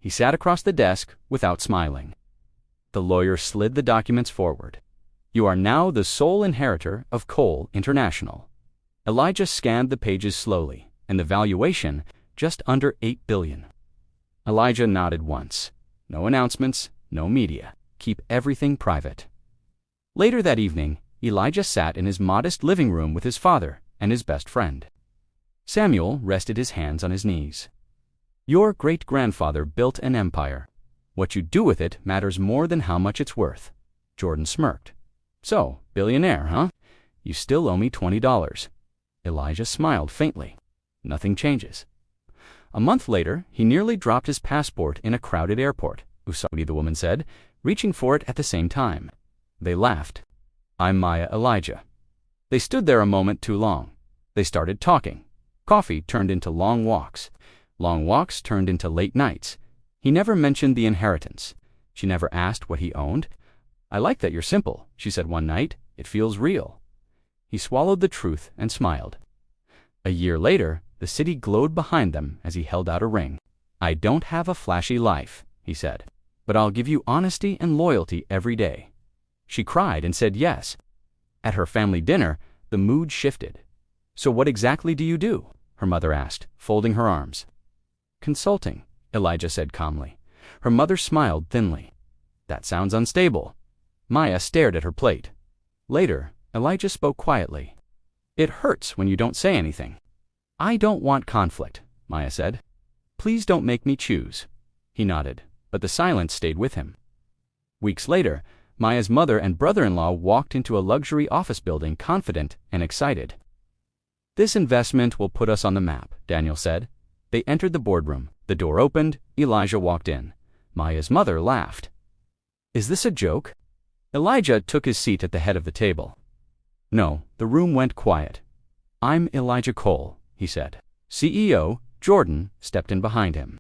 He sat across the desk without smiling. The lawyer slid the documents forward. You are now the sole inheritor of Cole International. Elijah scanned the pages slowly, and the valuation just under $8 billion. Elijah nodded once. No announcements, no media. Keep everything private. Later that evening, Elijah sat in his modest living room with his father and his best friend. Samuel rested his hands on his knees. Your great-grandfather built an empire. What you do with it matters more than how much it's worth. Jordan smirked. So, billionaire, huh? You still owe me $20. Elijah smiled faintly. Nothing changes. A month later, he nearly dropped his passport in a crowded airport. Usagi, the woman said, reaching for it at the same time. They laughed. I'm Maya Elijah. They stood there a moment too long. They started talking. Coffee turned into long walks. Long walks turned into late nights. He never mentioned the inheritance. She never asked what he owned. I like that you're simple, she said one night. It feels real. He swallowed the truth and smiled. A year later, the city glowed behind them as he held out a ring. I don't have a flashy life, he said, but I'll give you honesty and loyalty every day. She cried and said yes. At her family dinner, the mood shifted. So what exactly do you do? Her mother asked, folding her arms. Consulting, Elijah said calmly. Her mother smiled thinly. That sounds unstable. Maya stared at her plate. Later, Elijah spoke quietly. It hurts when you don't say anything. I don't want conflict, Maya said. Please don't make me choose. He nodded, but the silence stayed with him. Weeks later, Maya's mother and brother-in-law walked into a luxury office building confident and excited. This investment will put us on the map, Daniel said. They entered the boardroom. The door opened. Elijah walked in. Maya's mother laughed. Is this a joke? Elijah took his seat at the head of the table. No, the room went quiet. I'm Elijah Cole, he said. CEO, Jordan, stepped in behind him.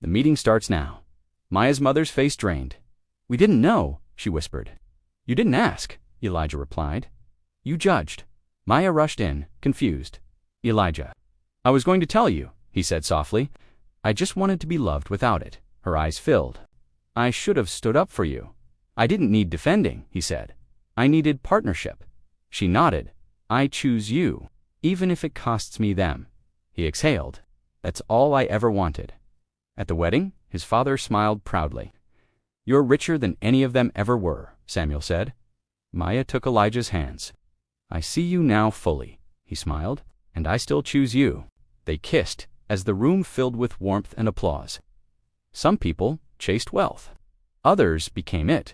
The meeting starts now. Maya's mother's face drained. We didn't know, she whispered. You didn't ask, Elijah replied. You judged. Maya rushed in, confused. Elijah. I was going to tell you, he said softly. I just wanted to be loved without it. Her eyes filled. I should have stood up for you. I didn't need defending, he said. I needed partnership. She nodded. I choose you, even if it costs me them. He exhaled. That's all I ever wanted. At the wedding, his father smiled proudly. You're richer than any of them ever were, Samuel said. Maya took Elijah's hands. I see you now fully, he smiled, and I still choose you. They kissed as the room filled with warmth and applause. Some people chased wealth. Others became it.